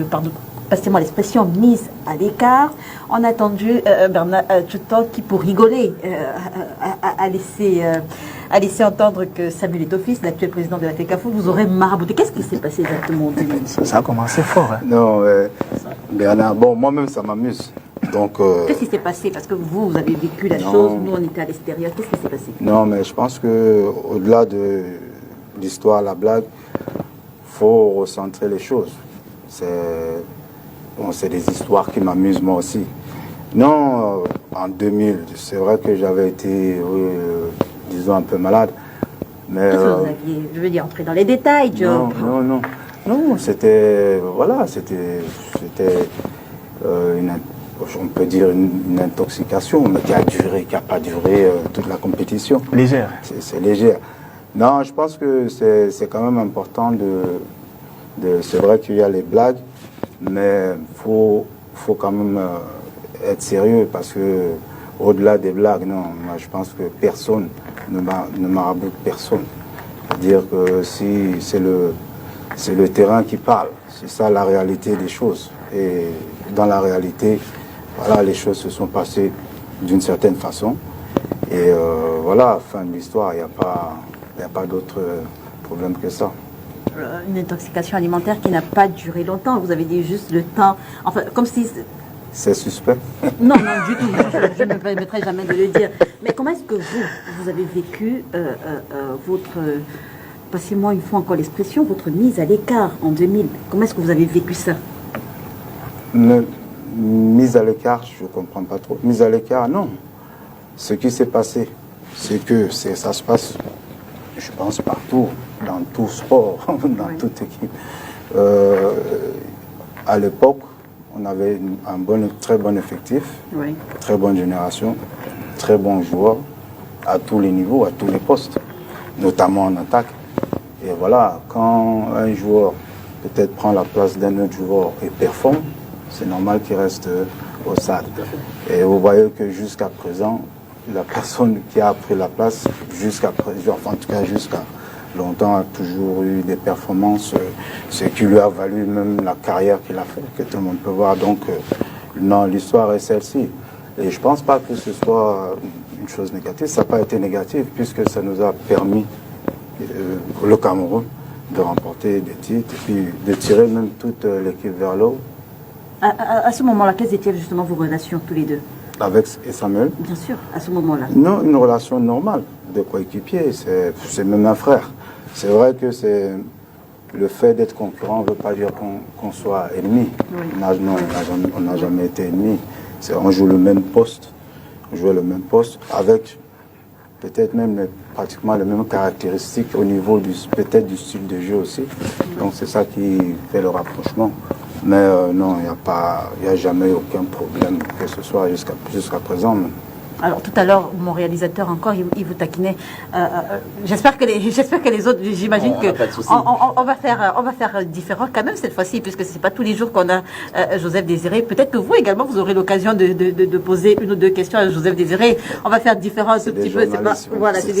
Pardon, passez-moi l'expression, mise à l'écart. On a entendu Bernard Tchoutok qui, pour rigoler, a laissé entendre que Samuel Eto'o-Fils, l'actuel président de la FECAFO, vous aurait marabouté. Qu'est-ce qui s'est passé exactement au début? Ça a commencé fort. Hein. Non, Bernard, bon, moi-même, ça m'amuse. Donc, qu'est-ce qui s'est passé? Parce que vous avez vécu la chose, nous, on était à l'extérieur. Qu'est-ce qui s'est passé? Non, mais je pense qu'au-delà de l'histoire, la blague, il faut recentrer les choses. C'est des histoires qui m'amusent moi aussi. Non, en 2000, c'est vrai que j'avais été, disons, un peu malade. Mais, qu'est-ce que vous aviez, je veux dire, entrer dans les détails, Job? Non, c'était, voilà, c'était on peut dire une intoxication, mais qui n'a pas duré toute la compétition. Légère. C'est légère. Non, je pense que c'est quand même important c'est vrai qu'il y a les blagues, mais faut quand même être sérieux parce que au-delà des blagues, non, moi je pense que personne ne maraboute personne. C'est-à-dire que si c'est le terrain qui parle, c'est ça la réalité des choses. Et dans la réalité, voilà, les choses se sont passées d'une certaine façon. Et voilà, fin de l'histoire, il n'y a pas d'autre problème que ça. Une intoxication alimentaire qui n'a pas duré longtemps. Vous avez dit juste le temps. Enfin, comme si... C'est suspect. Non, du tout. Je ne me permettrai jamais de le dire. Mais comment est-ce que vous avez vécu votre... Passez-moi une fois encore l'expression, votre mise à l'écart en 2000. Comment est-ce que vous avez vécu ça? Mise à l'écart, je ne comprends pas trop. Mise à l'écart, non. Ce qui s'est passé, c'est que ça se passe, je pense, partout, dans tout sport, dans toute équipe. À l'époque, on avait un très bon effectif, très bonne génération, très bons joueurs, à tous les niveaux, à tous les postes, notamment en attaque. Et voilà, quand un joueur peut-être prend la place d'un autre joueur et performe, c'est normal qu'il reste au stade. Et vous voyez que jusqu'à présent, la personne qui a pris la place, en tout cas jusqu'à longtemps, a toujours eu des performances, ce qui lui a valu même la carrière qu'il a fait, que tout le monde peut voir. Donc, non, l'histoire est celle-ci. Et je ne pense pas que ce soit une chose négative. Ça n'a pas été négatif, puisque ça nous a permis, le Cameroun, de remporter des titres, et puis de tirer même toute l'équipe vers l'eau. À ce moment-là, quelles étaient justement vos relations tous les deux? Avec Samuel? Bien sûr, à ce moment-là. Non, une relation normale de coéquipier, c'est même un frère. C'est vrai que le fait d'être concurrent ne veut pas dire qu'on soit ennemi. Oui. On n'a jamais été ennemi. On joue le même poste, avec peut-être même pratiquement les mêmes caractéristiques au niveau peut-être du style de jeu aussi. Donc c'est ça qui fait le rapprochement. Mais non, il n'y a jamais eu aucun problème que ce soit jusqu'à présent. Alors tout à l'heure, mon réalisateur encore, il vous taquinait. J'espère que les autres, j'imagine que on va faire différent quand même cette fois-ci, puisque c'est pas tous les jours qu'on a Joseph Désiré. Peut-être que vous également, vous aurez l'occasion de poser une ou deux questions à Joseph Désiré. On va faire différent un tout petit peu. Voilà, c'est